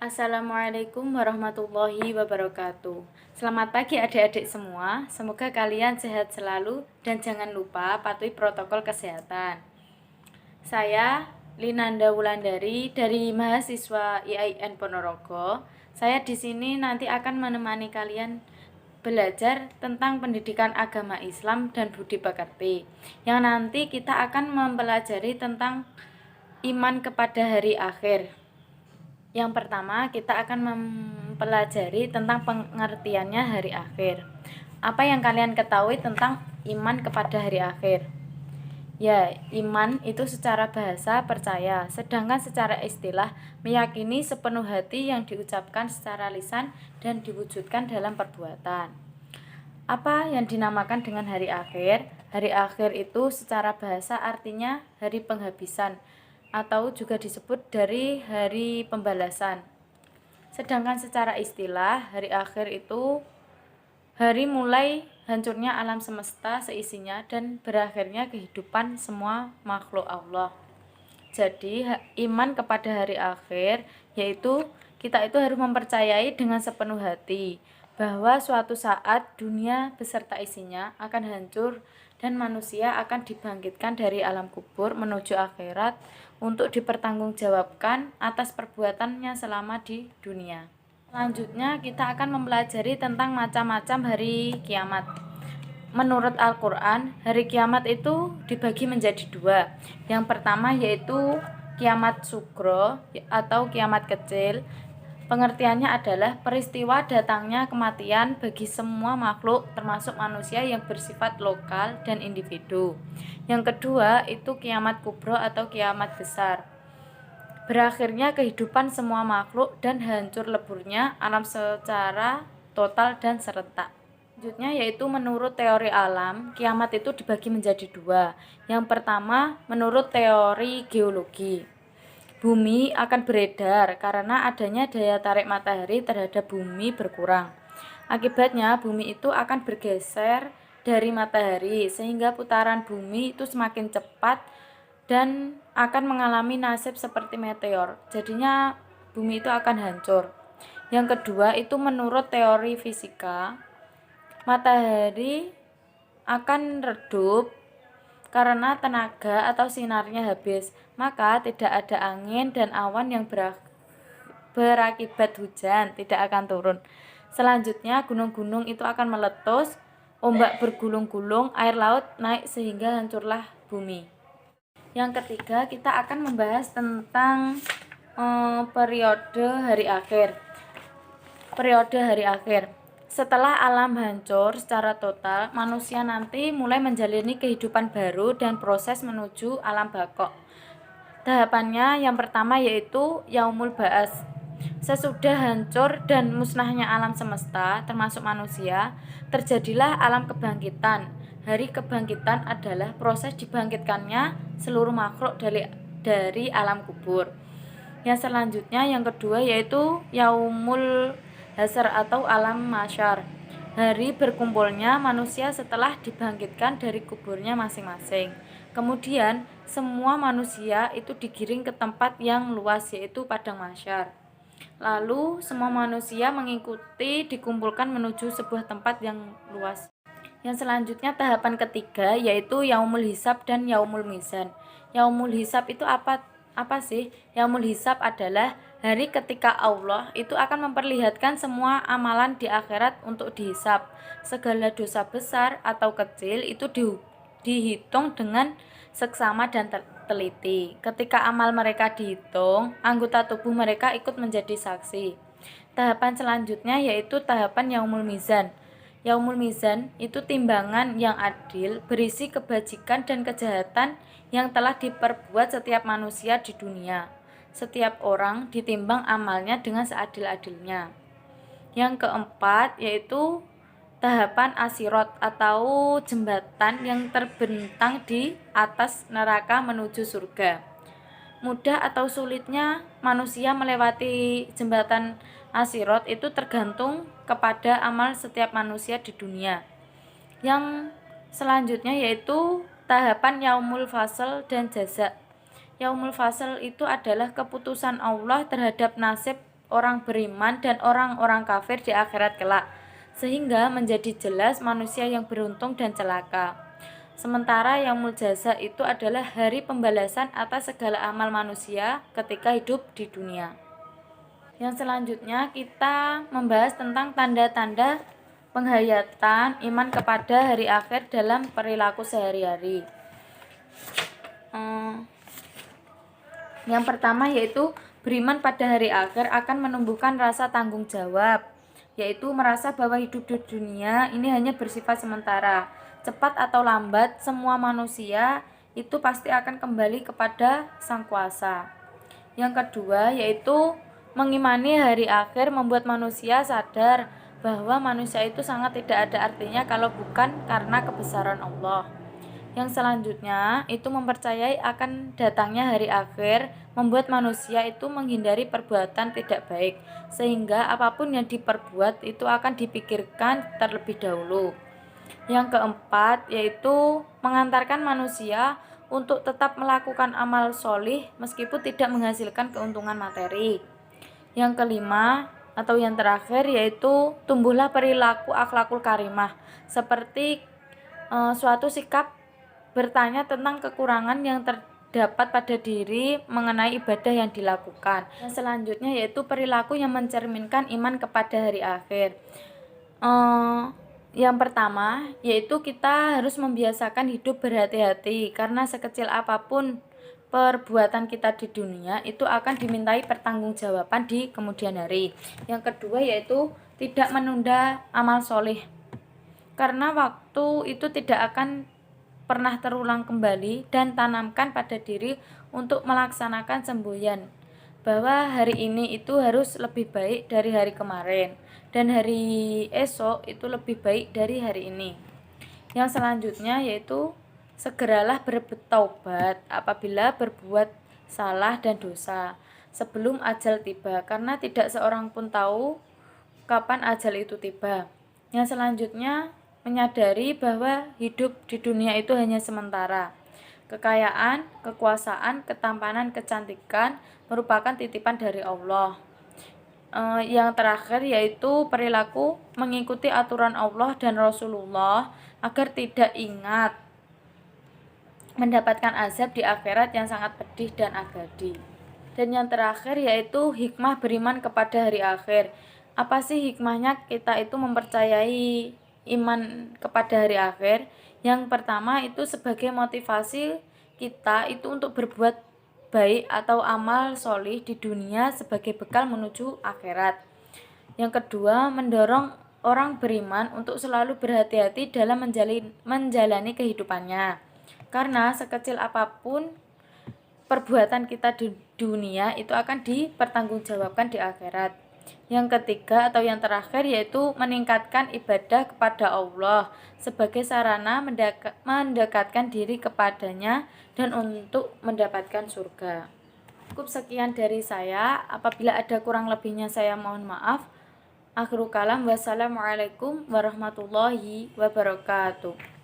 Assalamualaikum warahmatullahi wabarakatuh. Selamat pagi adik-adik semua. Semoga kalian sehat selalu dan jangan lupa patuhi protokol kesehatan. Saya Linanda Wulandari dari mahasiswa IAIN Ponorogo. Saya di sini nanti akan menemani kalian belajar tentang pendidikan agama Islam dan budi pekerti. Yang nanti kita akan mempelajari tentang iman kepada hari akhir. Yang pertama, kita akan mempelajari tentang pengertiannya hari akhir. Apa yang kalian ketahui tentang iman kepada hari akhir? Ya, iman itu secara bahasa percaya, sedangkan secara istilah meyakini sepenuh hati yang diucapkan secara lisan dan diwujudkan dalam perbuatan. Apa yang dinamakan dengan hari akhir? Hari akhir itu secara bahasa artinya hari penghabisan, atau juga disebut dari hari pembalasan. Sedangkan secara istilah, hari akhir itu hari mulai hancurnya alam semesta seisinya dan berakhirnya kehidupan semua makhluk Allah. Jadi, iman kepada hari akhir yaitu kita itu harus mempercayai dengan sepenuh hati bahwa suatu saat dunia beserta isinya akan hancur dan manusia akan dibangkitkan dari alam kubur menuju akhirat untuk dipertanggungjawabkan atas perbuatannya selama di dunia. Selanjutnya kita akan mempelajari tentang macam-macam hari kiamat. Menurut Al-Quran, hari kiamat itu dibagi menjadi dua. Yang pertama yaitu kiamat sugro atau kiamat kecil. Pengertiannya adalah peristiwa datangnya kematian bagi semua makhluk termasuk manusia yang bersifat lokal dan individu. Yang kedua itu kiamat kubro atau kiamat besar. Berakhirnya kehidupan semua makhluk dan hancur leburnya alam secara total dan serentak. Selanjutnya yaitu menurut teori alam, kiamat itu dibagi menjadi dua. Yang pertama menurut teori geologi. Bumi akan beredar karena adanya daya tarik matahari terhadap bumi berkurang. Akibatnya bumi itu akan bergeser dari matahari sehingga putaran bumi itu semakin cepat dan akan mengalami nasib seperti meteor. Jadinya bumi itu akan hancur. Yang kedua itu menurut teori fisika, matahari akan redup karena tenaga atau sinarnya habis, maka tidak ada angin dan awan yang berakibat hujan tidak akan turun. Selanjutnya gunung-gunung itu akan meletus, ombak bergulung-gulung, air laut naik sehingga hancurlah bumi. Yang ketiga kita akan membahas tentang periode hari akhir. Periode hari akhir. Setelah alam hancur secara total, manusia nanti mulai menjalani kehidupan baru dan proses menuju alam baqo. Tahapannya yang pertama yaitu Yaumul Ba'ats. Sesudah hancur dan musnahnya alam semesta, termasuk manusia, terjadilah alam kebangkitan. Hari kebangkitan adalah proses dibangkitkannya seluruh makhluk dari alam kubur. Yang selanjutnya yang kedua yaitu Yaumul Hasyr atau alam mahsyar. Hari berkumpulnya manusia setelah dibangkitkan dari kuburnya masing-masing. Kemudian semua manusia itu digiring ke tempat yang luas yaitu padang mahsyar. Lalu semua manusia mengikuti dikumpulkan menuju sebuah tempat yang luas. Yang selanjutnya tahapan ketiga yaitu Yaumul Hisab dan Yaumul Mizan. Yaumul Hisab itu apa sih? Yaumul Hisab adalah hari ketika Allah itu akan memperlihatkan semua amalan di akhirat untuk dihisab. Segala dosa besar atau kecil itu dihitung dengan seksama dan teliti. Ketika amal mereka dihitung, anggota tubuh mereka ikut menjadi saksi. Tahapan selanjutnya yaitu tahapan Yaumul Mizan. Yaumul Mizan itu timbangan yang adil berisi kebajikan dan kejahatan yang telah diperbuat setiap manusia di dunia. Setiap orang ditimbang amalnya dengan seadil-adilnya. Yang keempat yaitu tahapan Asirat atau jembatan yang terbentang di atas neraka menuju surga. Mudah atau sulitnya manusia melewati jembatan Asirat itu tergantung kepada amal setiap manusia di dunia. Yang selanjutnya yaitu tahapan Yaumul Fasl dan Jaza. Yaumul Fasl itu adalah keputusan Allah terhadap nasib orang beriman dan orang-orang kafir di akhirat kelak, sehingga menjadi jelas manusia yang beruntung dan celaka. Sementara yaumul jaza itu adalah hari pembalasan atas segala amal manusia ketika hidup di dunia. Yang selanjutnya kita membahas tentang tanda-tanda penghayatan iman kepada hari akhir dalam perilaku sehari-hari. Yang pertama yaitu beriman pada hari akhir akan menumbuhkan rasa tanggung jawab, yaitu merasa bahwa hidup di dunia ini hanya bersifat sementara. Cepat atau lambat semua manusia itu pasti akan kembali kepada Sang Kuasa. Yang kedua yaitu mengimani hari akhir membuat manusia sadar bahwa manusia itu sangat tidak ada artinya kalau bukan karena kebesaran Allah. Yang selanjutnya itu mempercayai akan datangnya hari akhir membuat manusia itu menghindari perbuatan tidak baik, sehingga apapun yang diperbuat itu akan dipikirkan terlebih dahulu. Yang keempat yaitu mengantarkan manusia untuk tetap melakukan amal solih meskipun tidak menghasilkan keuntungan materi. Yang kelima atau yang terakhir yaitu tumbuhlah perilaku akhlakul karimah, seperti suatu sikap bertanya tentang kekurangan yang terdapat pada diri mengenai ibadah yang dilakukan. Yang selanjutnya yaitu perilaku yang mencerminkan iman kepada hari akhir. Yang pertama yaitu kita harus membiasakan hidup berhati-hati, karena sekecil apapun perbuatan kita di dunia itu akan dimintai pertanggungjawaban di kemudian hari. Yang kedua yaitu tidak menunda amal soleh, karena waktu itu tidak akan pernah terulang kembali, dan tanamkan pada diri untuk melaksanakan semboyan bahwa hari ini itu harus lebih baik dari hari kemarin dan hari esok itu lebih baik dari hari ini. Yang selanjutnya yaitu segeralah bertaubat apabila berbuat salah dan dosa sebelum ajal tiba, karena tidak seorang pun tahu kapan ajal itu tiba. Yang selanjutnya menyadari bahwa hidup di dunia itu hanya sementara. Kekayaan, kekuasaan, ketampanan, kecantikan merupakan titipan dari Allah. Yang terakhir yaitu perilaku mengikuti aturan Allah dan Rasulullah agar tidak ingat mendapatkan azab di akhirat yang sangat pedih dan abadi. Dan yang terakhir yaitu hikmah beriman kepada hari akhir. Apa sih hikmahnya kita itu mempercayai iman kepada hari akhir? Yang pertama itu sebagai motivasi kita itu untuk berbuat baik atau amal solih di dunia sebagai bekal menuju akhirat. Yang kedua, mendorong orang beriman untuk selalu berhati-hati dalam menjalani kehidupannya, karena sekecil apapun perbuatan kita di dunia itu akan dipertanggungjawabkan di akhirat. Yang ketiga atau yang terakhir yaitu meningkatkan ibadah kepada Allah sebagai sarana mendekatkan diri kepadanya dan untuk mendapatkan surga. Cukup sekian dari saya. Apabila ada kurang lebihnya saya mohon maaf. Akhirul kalam, wassalamualaikum warahmatullahi wabarakatuh.